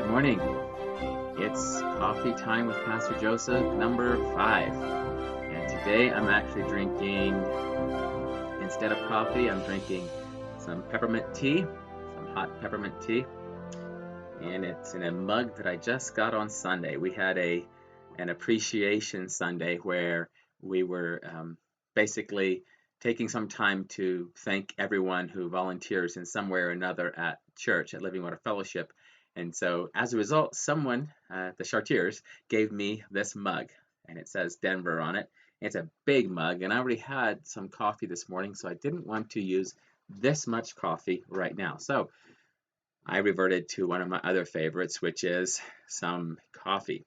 Good morning. It's coffee time with Pastor Joseph, number 5. And today I'm actually drinking, instead of coffee, I'm drinking some peppermint tea, some hot peppermint tea. And it's in a mug that I just got on Sunday. We had an appreciation Sunday where we were basically taking some time to thank everyone who volunteers in some way or another at church, at Living Water Fellowship. And so as a result, someone, the Chartiers, gave me this mug, and it says Denver on it. It's a big mug, and I already had some coffee this morning, so I didn't want to use this much coffee right now. So I reverted to one of my other favorites, which is some coffee.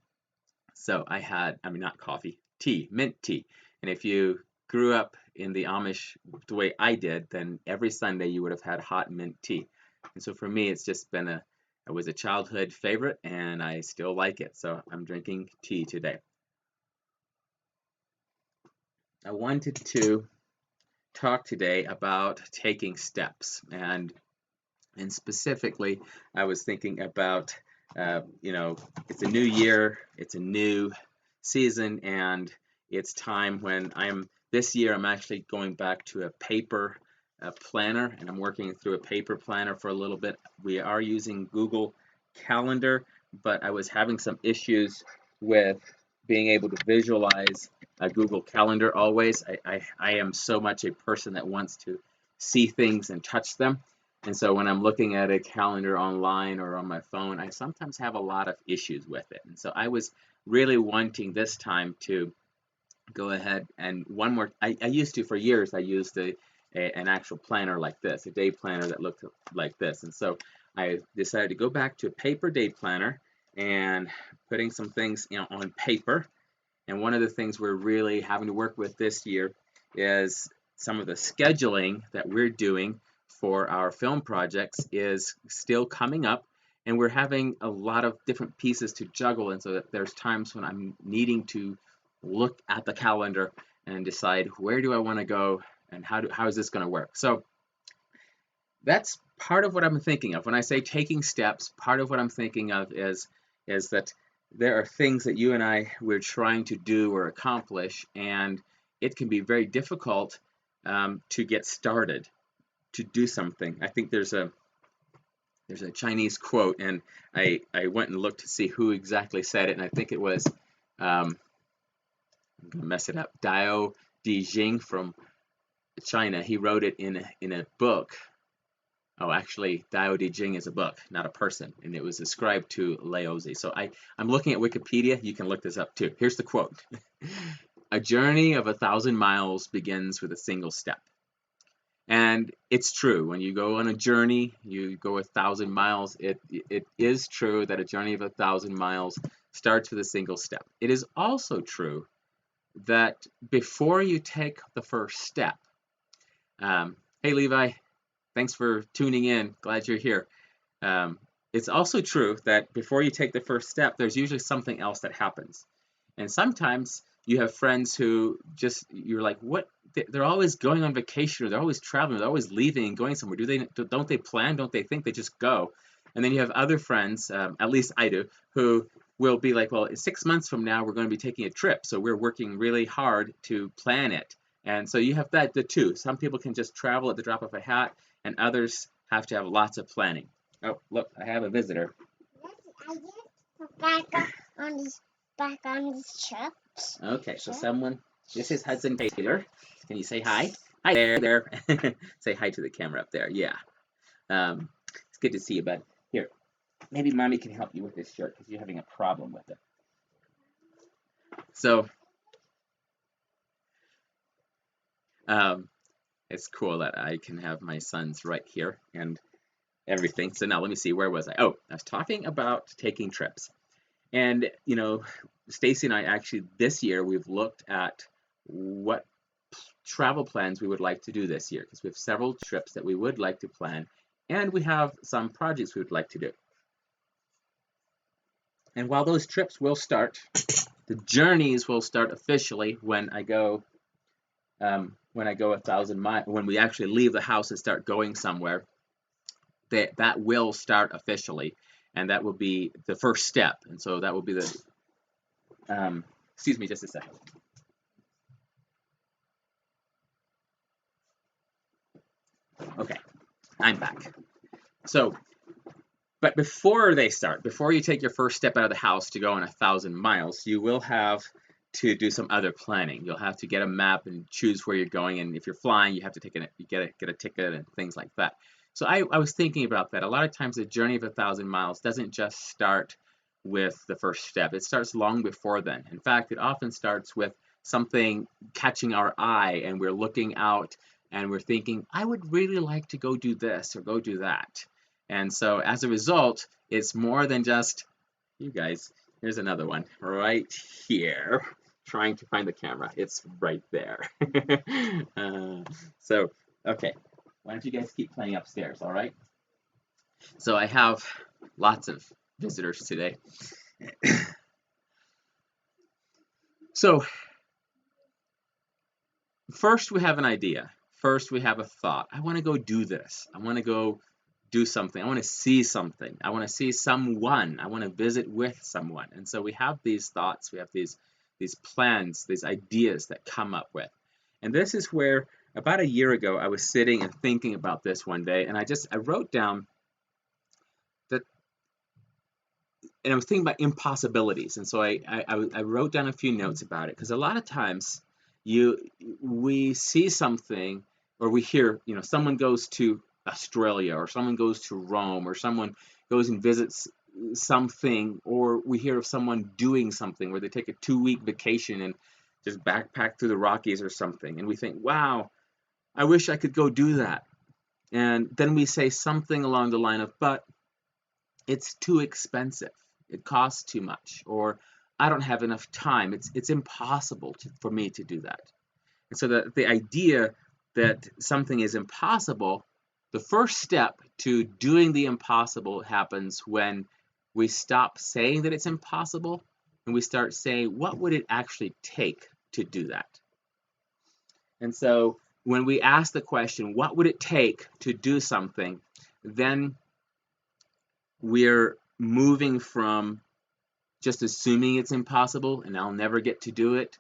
So I had, not coffee, tea, mint tea. And if you grew up in the Amish the way I did, then every Sunday you would have had hot mint tea. And so for me, it's just been it was a childhood favorite, and I still like it. So I'm drinking tea today. I wanted to talk today about taking steps, and specifically, I was thinking about, it's a new year, it's a new season, and it's time when this year I'm actually going back to a paper planner, and I'm working through a paper planner for a little bit. We are using Google Calendar, but I was having some issues with being able to visualize a Google Calendar always. I am so much a person that wants to see things and touch them. And so when I'm looking at a calendar online or on my phone, I sometimes have a lot of issues with it. And so I was really wanting this time to go ahead and I used to, for years, I used an actual planner like this, a day planner that looked like this. And so I decided to go back to a paper day planner and putting some things on paper. And one of the things we're really having to work with this year is some of the scheduling that we're doing for our film projects is still coming up, and we're having a lot of different pieces to juggle, and so that there's times when I'm needing to look at the calendar and decide where do I want to go and how is this going to work. So that's part of what I'm thinking of when I say taking steps. Part of what I'm thinking of is that there are things that you and we're trying to do or accomplish, and it can be very difficult to get started to do something. I think there's a Chinese quote, and I went and looked to see who exactly said it, and I think it was I'm gonna mess it up, Dao Dijing from China. He wrote it in a book. Oh, actually, Dao Dijing is a book, not a person, and it was ascribed to Laozi. So I'm looking at Wikipedia. You can look this up too. Here's the quote: "A journey of 1,000 miles begins with a single step." And it's true. When you go on a journey, you go 1,000 miles. It is true that a journey of 1,000 miles starts with a single step. It is also true that before you take the first step, hey Levi, thanks for tuning in. Glad you're here. It's also true that before you take the first step, there's usually something else that happens. And sometimes you have friends who you're like, what? They're always going on vacation, or they're always traveling, they're always leaving and going somewhere. Don't they plan? Don't they think? They just go. And then you have other friends, at least I do, who will be like, well, 6 months from now, we're going to be taking a trip. So we're working really hard to plan it. And so you have the two. Some people can just travel at the drop of a hat, and others have to have lots of planning. Oh, look, I have a visitor. I just back on this trip. Okay, so this is Hudson Taylor. Can you say hi? Hi there. Say hi to the camera up there. Yeah. It's good to see you, bud. Here, maybe Mommy can help you with this shirt because you're having a problem with it. So, it's cool that I can have my sons right here and everything. So now let me see, where was I? Oh, I was talking about taking trips. And, Stacy and I actually this year we've looked at what travel plans we would like to do this year, because we have several trips that we would like to plan, and we have some projects we would like to do. And while those trips will start, the journeys will start officially when I go 1,000 miles, when we actually leave the house and start going somewhere. That will start officially. and that will be the first step. And so that will be the, excuse me just a second. Okay, I'm back. So, but before you take your first step out of the house to go on 1,000 miles, you will have to do some other planning. You'll have to get a map and choose where you're going, and if you're flying, you have to get a ticket and things like that. So I was thinking about that. A lot of times the journey of 1,000 miles doesn't just start with the first step. It starts long before then. In fact, it often starts with something catching our eye, and we're looking out and we're thinking, I would really like to go do this or go do that. And so as a result, it's more than just, you guys, here's another one right here. Trying to find the camera. It's right there. So, okay. Why don't you guys keep playing upstairs, all right? So I have lots of visitors today. So, first we have an idea. First we have a thought. I want to go do this. I want to go do something. I want to see something. I want to see someone. I want to visit with someone. And so we have these thoughts. We have these plans, these ideas that come up with. And this is where about a year ago I was sitting and thinking about this one day, and I wrote down that, and I was thinking about impossibilities. And so I wrote down a few notes about it, because a lot of times we see something, or we hear, someone goes to Australia, or someone goes to Rome, or someone goes and visits something, or we hear of someone doing something where they take a 2-week vacation and just backpack through the Rockies or something, and we think, wow, I wish I could go do that. And then we say something along the line of, but it's too expensive, it costs too much, or I don't have enough time, it's impossible for me to do that. And so the idea that something is impossible, the first step to doing the impossible happens when we stop saying that it's impossible and we start saying, what would it actually take to do that? And so when we ask the question, what would it take to do something, then we're moving from just assuming it's impossible and I'll never get to do it,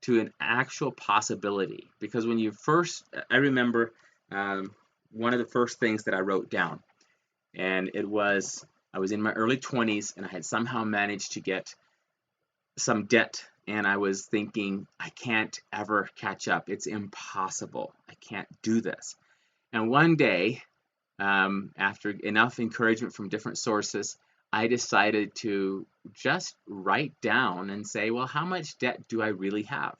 to an actual possibility. Because when you first, I remember one of the first things that I wrote down, and it was, I was in my early 20s and I had somehow managed to get some debt, and I was thinking, I can't ever catch up, it's impossible, I can't do this. And one day, after enough encouragement from different sources, I decided to just write down and say, well, how much debt do I really have?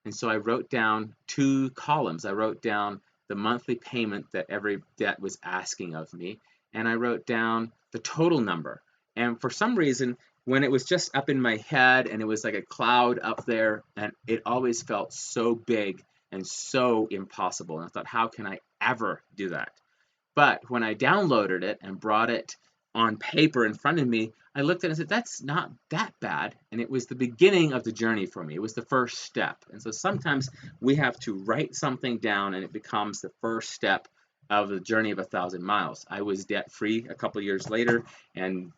And so I wrote down 2 columns. I wrote down the monthly payment that every debt was asking of me, and I wrote down the total number. And for some reason, when it was just up in my head and it was like a cloud up there, and it always felt so big and so impossible. And I thought, how can I ever do that? But when I downloaded it and brought it on paper in front of me, I looked at it and said, that's not that bad. And it was the beginning of the journey for me. It was the first step. And so sometimes we have to write something down and it becomes the first step of the journey of 1,000 miles. I was debt-free a couple years later, and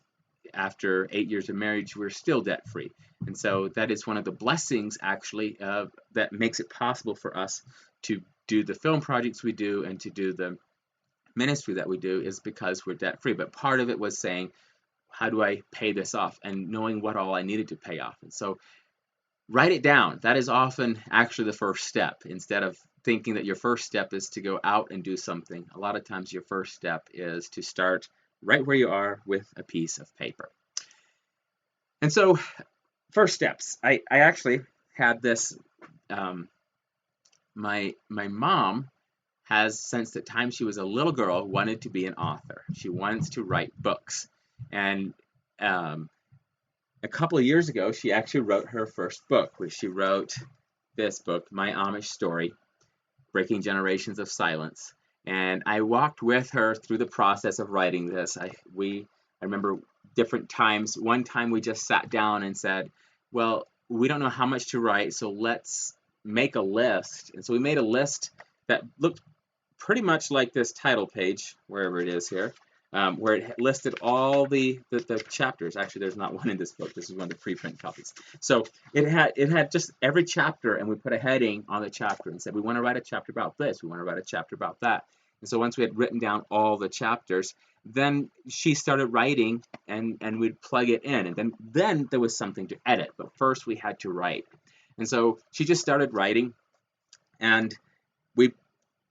after 8 years of marriage, we're still debt-free. And so that is one of the blessings, actually, that makes it possible for us to do the film projects we do and to do the ministry that we do, is because we're debt-free. But part of it was saying, how do I pay this off, and knowing what all I needed to pay off. And so write it down. That is often actually the first step. Instead of thinking that your first step is to go out and do something, a lot of times your first step is to start right where you are with a piece of paper. And so first steps, I actually had this, my mom has, since the time she was a little girl, wanted to be an author. She wants to write books. And a couple of years ago, she actually wrote her first book, which she wrote this book, My Amish Story, Breaking Generations of Silence. And I walked with her through the process of writing this. I remember different times. One time we just sat down and said, well, we don't know how much to write, so let's make a list. And so we made a list that looked pretty much like this title page, wherever it is here. where it listed all the chapters. Actually, there's not one in this book. This is one of the preprint copies. So it had just every chapter, and we put a heading on the chapter and said we want to write a chapter about this. We want to write a chapter about that. And so once we had written down all the chapters, then she started writing, and we'd plug it in, and then there was something to edit. But first we had to write. And so she just started writing, and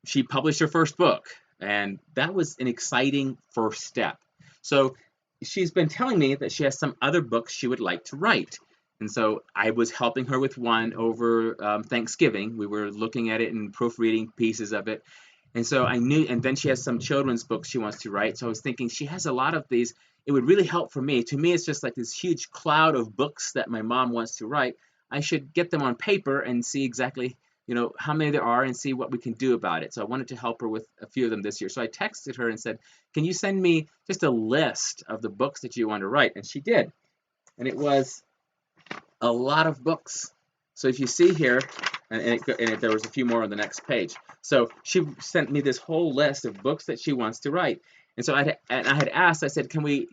she published her first book, and that was an exciting first step. So she's been telling me that she has some other books she would like to write. And so I was helping her with one over Thanksgiving. We were looking at it and proofreading pieces of it. And so I knew, and then she has some children's books she wants to write. So I was thinking she has a lot of these. It would really help for me. To me, it's just like this huge cloud of books that my mom wants to write. I should get them on paper and see exactly, how many there are and see what we can do about it. So I wanted to help her with a few of them this year. So I texted her and said, can you send me just a list of the books that you want to write? And she did. And it was a lot of books. So if you see here, there was a few more on the next page. So she sent me this whole list of books that she wants to write. And so I had asked, I said, can we,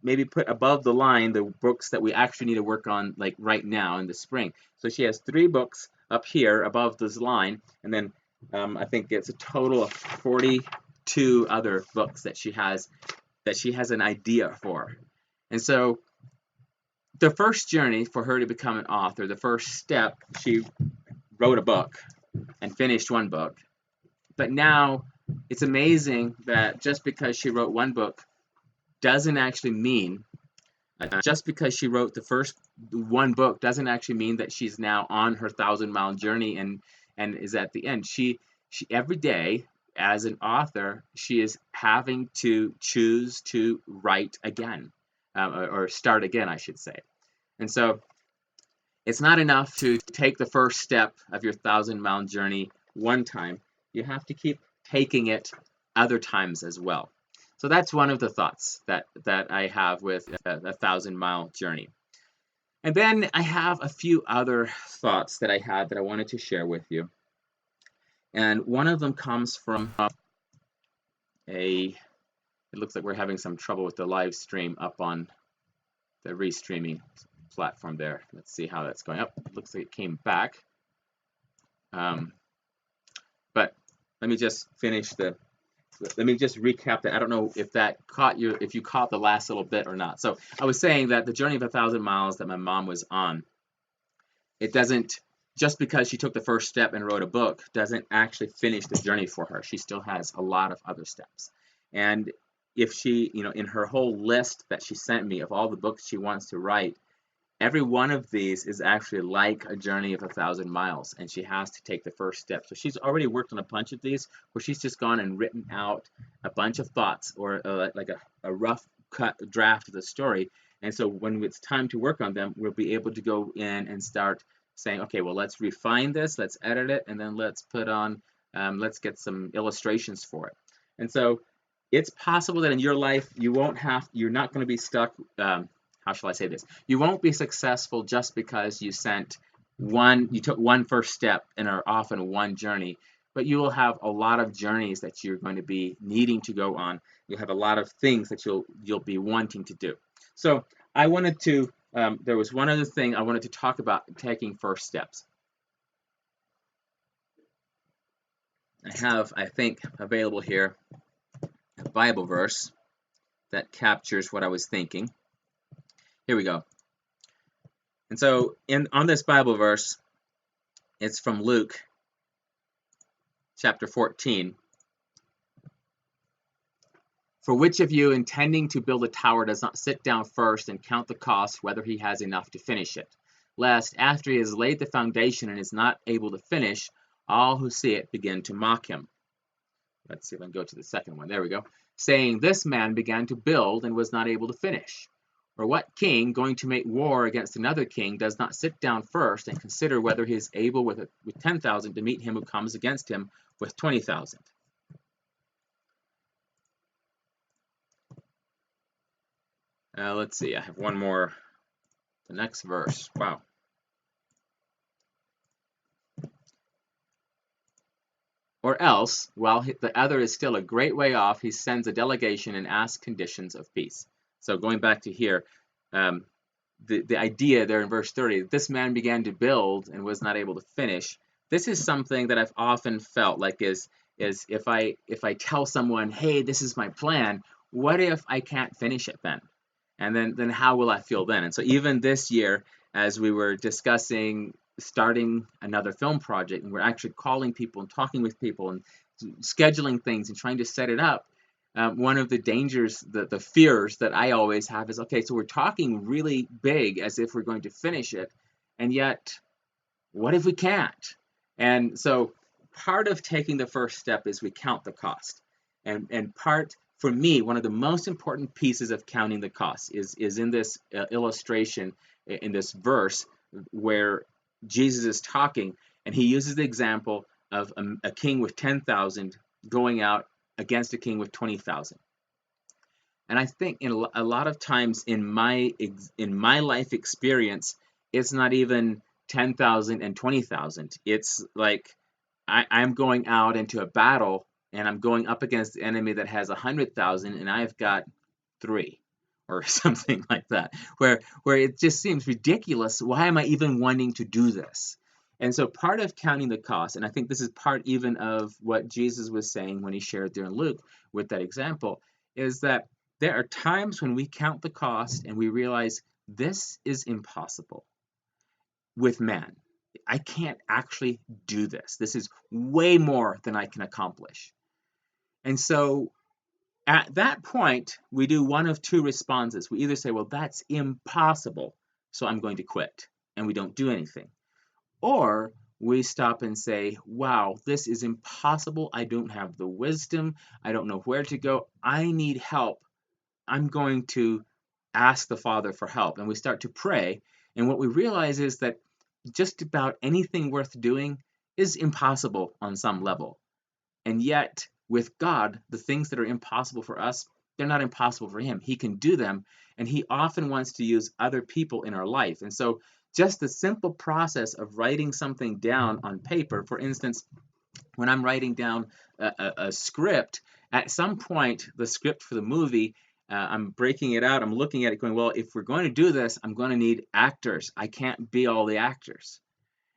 maybe put above the line the books that we actually need to work on, like right now in the spring. So she has 3 books up here above this line, and then I think it's a total of 42 other books that she has an idea for. And so the first journey for her to become an author, the first step, she wrote a book and finished one book. But now it's amazing that just because she wrote one book doesn't actually mean, just because she wrote the first one book doesn't actually mean that she's now on her 1,000-mile journey and is at the end. She every day as an author, she is having to choose to write again, or start again, I should say. And so it's not enough to take the first step of your 1,000-mile journey one time. You have to keep taking it other times as well. So that's one of the thoughts that I have with a 1,000-mile journey. And then I have a few other thoughts that I had that I wanted to share with you. And one of them comes from it looks like we're having some trouble with the live stream up on the restreaming platform there. Let's see how that's going up. It looks like it came back. But let me just recap that. I don't know if that if you caught the last little bit or not. So I was saying that the journey of 1,000 miles that my mom was on, it doesn't, just because she took the first step and wrote a book, doesn't actually finish the journey for her. She still has a lot of other steps. And if she, in her whole list that she sent me of all the books she wants to write, every one of these is actually like a journey of 1,000 miles, and she has to take the first step. So she's already worked on a bunch of these where she's just gone and written out a bunch of thoughts, or like a rough cut draft of the story. And so when it's time to work on them, we'll be able to go in and start saying, okay, well, let's refine this, let's edit it, and then let's put on, let's get some illustrations for it. And so it's possible that in your life you're not going to be stuck. How shall I say this? You won't be successful just because you took one first step and are off on one journey, but you will have a lot of journeys that you're going to be needing to go on. You'll have a lot of things that you'll be wanting to do. So I wanted to, there was one other thing I wanted to talk about, taking first steps. I have, I think, available here a Bible verse that captures what I was thinking. Here we go. And so on this Bible verse, it's from Luke chapter 14. For which of you intending to build a tower does not sit down first and count the cost, whether he has enough to finish it? Lest after he has laid the foundation and is not able to finish, all who see it begin to mock him. Let's see if I can go to the second one. There we go. Saying, this man began to build and was not able to finish. Or what king, going to make war against another king, does not sit down first and consider whether he is able with 10,000 to meet him who comes against him with 20,000? Let's see. I have one more. The next verse. Wow. Or else, while the other is still a great way off, he sends a delegation and asks conditions of peace. So going back to here, um, the idea there in verse 30, this man began to build and was not able to finish. This is something that I've often felt like is if I tell someone, hey, this is my plan, what if I can't finish it then? And then how will I feel then? And so even this year, as we were discussing starting another film project, and we're actually calling people and talking with people and scheduling things and trying to set it up, one of the dangers, the fears that I always have is, okay, so we're talking really big as if we're going to finish it, and yet, what if we can't? And so part of taking the first step is we count the cost. And part, for me, one of the most important pieces of counting the cost is in this illustration, in this verse, where Jesus is talking, and he uses the example of a king with 10,000 going out against a king with 20,000. And I think in a lot of times in my life experience, it's not even 10,000 and 20,000. It's like I'm going out into a battle and I'm going up against the enemy that has 100,000 and I've got 3 or something like that, where it just seems ridiculous. Why am I even wanting to do this? And so part of counting the cost, and I think this is part even of what Jesus was saying when he shared there in Luke with that example, is that there are times when we count the cost and we realize this is impossible with man. I can't actually do this. This is way more than I can accomplish. And so at that point, we do one of two responses. We either say, well, that's impossible, so I'm going to quit, and we don't do anything. Or we stop and say, wow, this is impossible. I don't have the wisdom. I don't know where to go. I need help. I'm going to ask the Father for help. And we start to pray. And what we realize is that just about anything worth doing is impossible on some level. And yet, with God, the things that are impossible for us, they're not impossible for him. He can do them, and he often wants to use other people in our life. And so just the simple process of writing something down on paper, for instance, when I'm writing down a script, at some point, the script for the movie, I'm breaking it out, I'm looking at it going, well, if we're going to do this, I'm going to need actors. I can't be all the actors.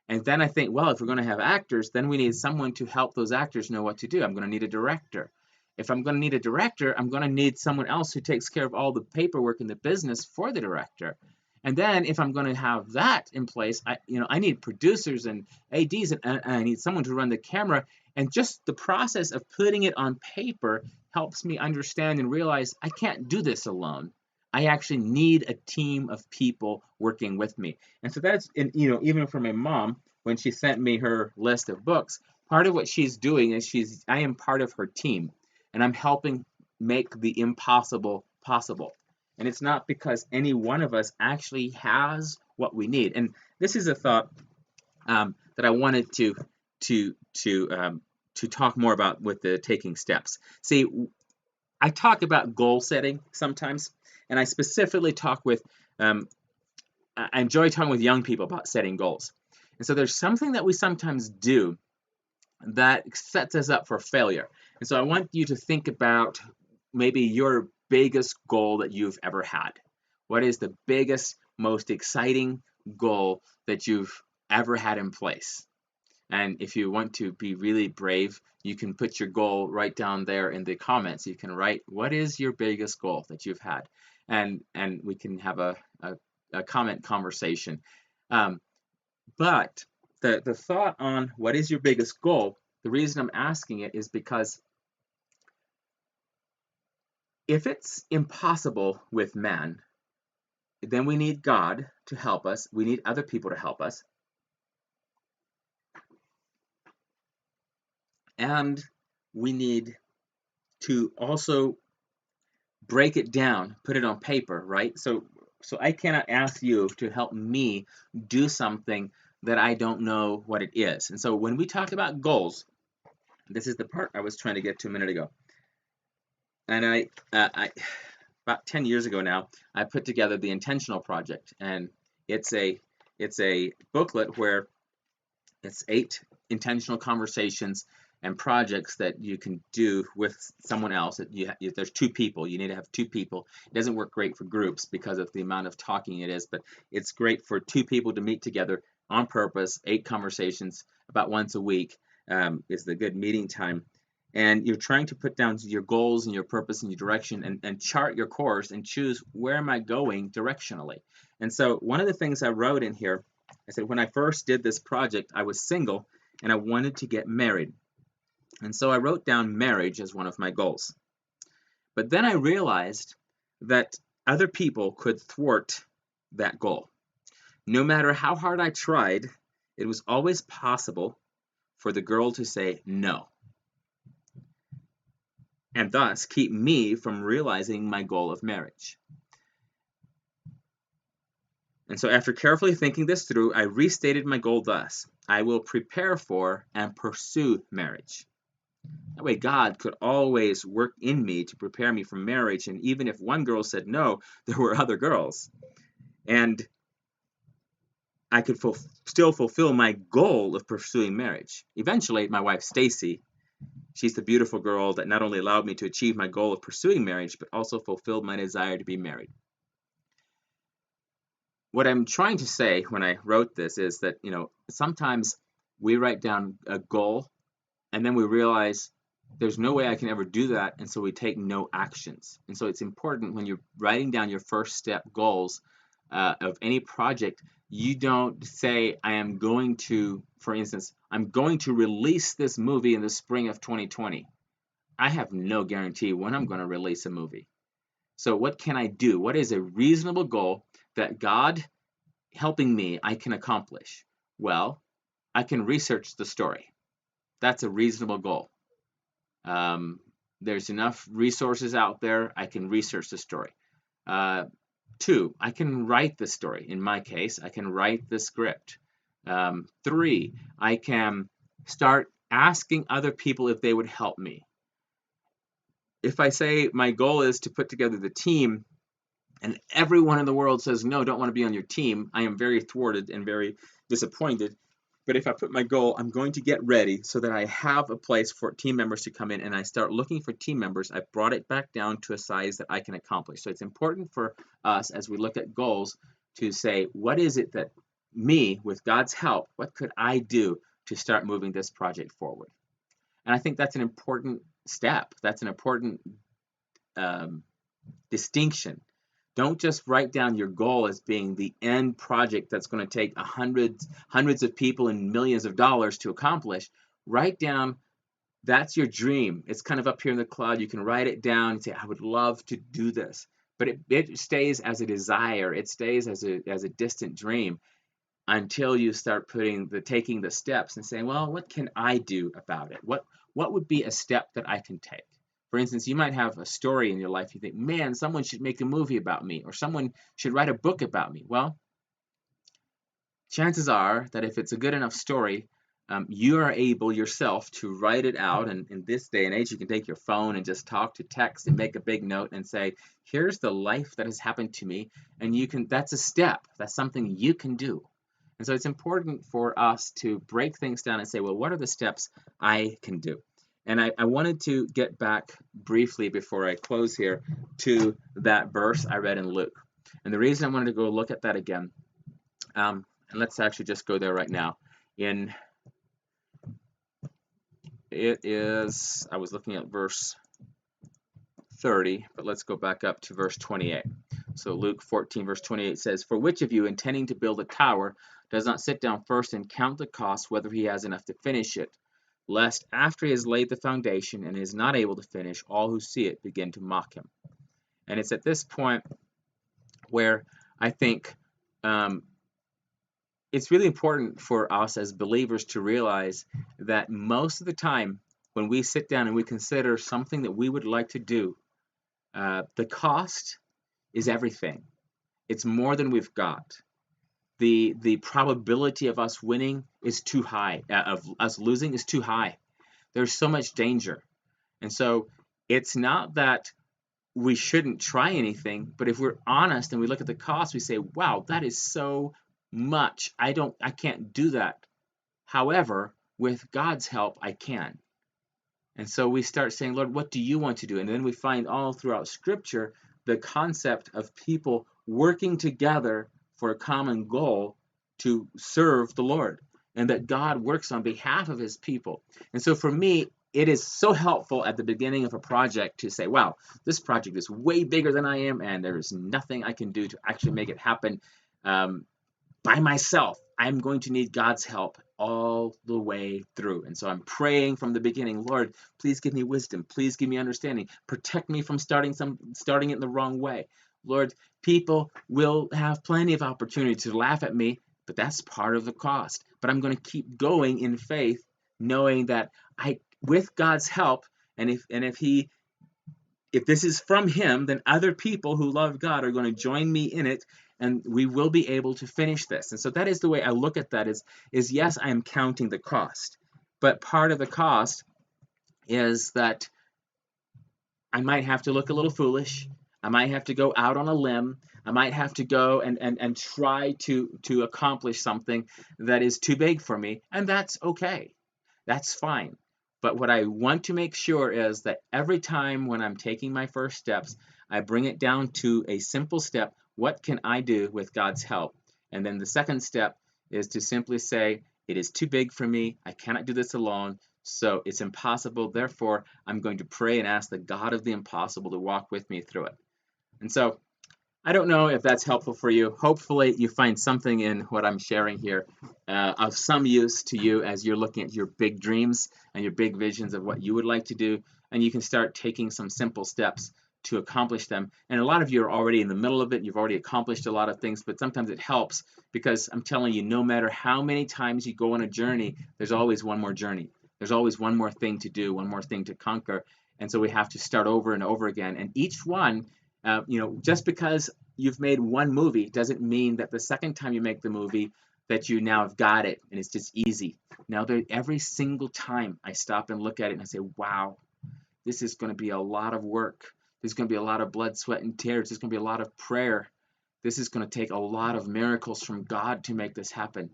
And then I think, well, if we're going to have actors, then we need someone to help those actors know what to do. I'm going to need a director. If I'm going to need a director, I'm going to need someone else who takes care of all the paperwork in the business for the director. And then if I'm going to have that in place, I need producers and ADs, and I need someone to run the camera. And just the process of putting it on paper helps me understand and realize I can't do this alone. I actually need a team of people working with me. And so that's, even for my mom, when she sent me her list of books, part of what she's doing is I am part of her team, and I'm helping make the impossible possible. And it's not because any one of us actually has what we need. And this is a thought that I wanted to talk more about with the taking steps. See, I talk about goal setting sometimes, and I specifically talk with, I enjoy talking with young people about setting goals. And so there's something that we sometimes do that sets us up for failure. And so I want you to think about maybe your biggest goal that you've ever had. What is the biggest, most exciting goal that you've ever had in place? And if you want to be really brave, you can put your goal right down there in the comments. You can write, what is your biggest goal that you've had? And we can have a comment conversation. But the thought on what is your biggest goal, the reason I'm asking it is because if it's impossible with man, then we need God to help us. We need other people to help us. And we need to also break it down, put it on paper, right? So I cannot ask you to help me do something that I don't know what it is. And so when we talk about goals, this is the part I was trying to get to a minute ago. And I about 10 years ago now, I put together the Intentional Project, and it's a booklet where it's 8 intentional conversations and projects that you can do with someone else. There's two people. You need to have two people. It doesn't work great for groups because of the amount of talking it is, but it's great for two people to meet together on purpose. 8 conversations about once a week is the good meeting time. And you're trying to put down your goals and your purpose and your direction and chart your course and choose where am I going directionally. And so one of the things I wrote in here, I said when I first did this project, I was single and I wanted to get married. And so I wrote down marriage as one of my goals. But then I realized that other people could thwart that goal. No matter how hard I tried, it was always possible for the girl to say no, and thus keep me from realizing my goal of marriage. And so after carefully thinking this through, I restated my goal thus: I will prepare for and pursue marriage. That way God could always work in me to prepare me for marriage, and even if one girl said no, there were other girls. And I could still fulfill my goal of pursuing marriage. Eventually, my wife Stacy, she's the beautiful girl that not only allowed me to achieve my goal of pursuing marriage, but also fulfilled my desire to be married. What I'm trying to say when I wrote this is that, sometimes we write down a goal and then we realize there's no way I can ever do that, and so we take no actions. And so it's important when you're writing down your first step goals of any project, you don't say, I am going to, for instance, I'm going to release this movie in the spring of 2020. I have no guarantee when I'm going to release a movie. So what can I do? What is a reasonable goal that God helping me I can accomplish? Well, I can research the story. That's a reasonable goal. There's enough resources out there. I can research the story. 2, I can write the story. In my case, I can write the script. 3, I can start asking other people if they would help me. If I say my goal is to put together the team and everyone in the world says, no, don't want to be on your team, I am very thwarted and very disappointed. But if I put my goal, I'm going to get ready so that I have a place for team members to come in, and I start looking for team members, I've brought it back down to a size that I can accomplish. So it's important for us as we look at goals to say, what is it that me, with God's help, what could I do to start moving this project forward? And I think that's an important step. That's an important distinction. Don't just write down your goal as being the end project that's going to take hundreds of people and millions of dollars to accomplish. Write down that's your dream. It's kind of up here in the cloud. You can write it down and say, I would love to do this. But it stays as a desire. It stays as a distant dream until you start taking the steps and saying, well, what can I do about it? What would be a step that I can take? For instance, you might have a story in your life. You think, man, someone should make a movie about me, or someone should write a book about me. Well, chances are that if it's a good enough story, you are able yourself to write it out. And in this day and age, you can take your phone and just talk to text and make a big note and say, here's the life that has happened to me. And that's a step. That's something you can do. And so it's important for us to break things down and say, well, what are the steps I can do? And I wanted to get back briefly before I close here to that verse I read in Luke. And the reason I wanted to go look at that again, and let's actually just go there right now. I was looking at verse 30, but let's go back up to verse 28. So Luke 14, verse 28 says, for which of you, intending to build a tower, does not sit down first and count the cost, whether he has enough to finish it, lest after he has laid the foundation and is not able to finish, all who see it begin to mock him. And it's at this point where I think it's really important for us as believers to realize that most of the time when we sit down and we consider something that we would like to do, the cost is everything. It's more than we've got. The probability of us winning is too high, of us losing is too high. There's so much danger. And so it's not that we shouldn't try anything, but if we're honest and we look at the cost, we say, wow, that is so much. I can't do that. However, with God's help, I can. And so we start saying, Lord, what do you want to do? And then we find all throughout Scripture the concept of people working together for a common goal to serve the Lord, and that God works on behalf of his people. And so for me, it is so helpful at the beginning of a project to say, wow, this project is way bigger than I am, and there is nothing I can do to actually make it happen. By myself. I'm going to need God's help all the way through. And so I'm praying from the beginning, Lord, please give me wisdom. Please give me understanding. Protect me from starting it in the wrong way. Lord, people will have plenty of opportunity to laugh at me, but that's part of the cost. But I'm going to keep going in faith, knowing that with God's help, and if this is from him, then other people who love God are going to join me in it, and we will be able to finish this. And so that is the way I look at that is yes, I am counting the cost. But part of the cost is that I might have to look a little foolish. I might have to go out on a limb. I might have to go and try to accomplish something that is too big for me, and that's okay. That's fine. But what I want to make sure is that every time when I'm taking my first steps, I bring it down to a simple step. What can I do with God's help? And then the second step is to simply say, it is too big for me. I cannot do this alone. So it's impossible. Therefore, I'm going to pray and ask the God of the impossible to walk with me through it. And so I don't know if that's helpful for you. Hopefully, you find something in what I'm sharing here of some use to you as you're looking at your big dreams and your big visions of what you would like to do, and you can start taking some simple steps to accomplish them. And a lot of you are already in the middle of it. You've already accomplished a lot of things, but sometimes it helps because I'm telling you, no matter how many times you go on a journey, there's always one more journey. There's always one more thing to do, one more thing to conquer. And so we have to start over and over again. And each one just because you've made one movie doesn't mean that the second time you make the movie that you now have got it and it's just easy. Now, every single time I stop and look at it and I say, wow, this is going to be a lot of work. There's going to be a lot of blood, sweat, and tears. There's going to be a lot of prayer. This is going to take a lot of miracles from God to make this happen.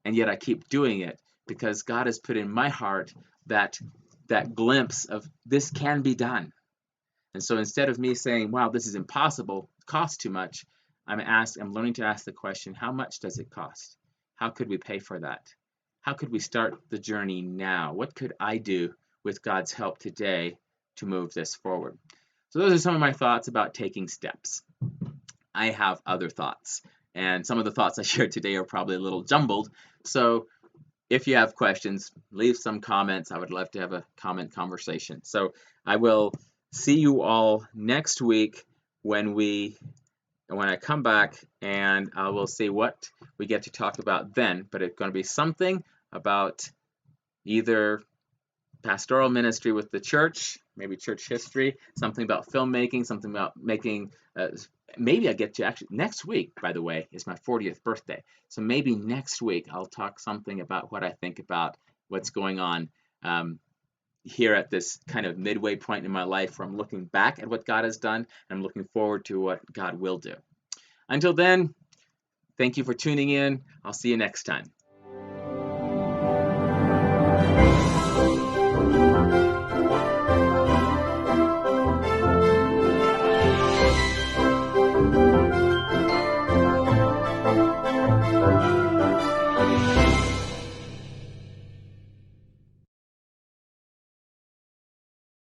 And yet I keep doing it because God has put in my heart that glimpse of this can be done. And so instead of me saying, wow, this is impossible, it costs too much, I'm learning to ask the question, how much does it cost? How could we pay for that? How could we start the journey now? What could I do with God's help today to move this forward? So those are some of my thoughts about taking steps. I have other thoughts, and some of the thoughts I shared today are probably a little jumbled. So if you have questions, leave some comments. I would love to have a comment conversation. So I will see you all next week when I come back, and I will see what we get to talk about then. But it's going to be something about either pastoral ministry with the church, maybe church history, something about filmmaking, something about making. Maybe I get to actually next week, by the way, is my 40th birthday. So maybe next week I'll talk something about what I think about what's going on here at this kind of midway point in my life where I'm looking back at what God has done and I'm looking forward to what God will do. Until then, thank you for tuning in. I'll see you next time.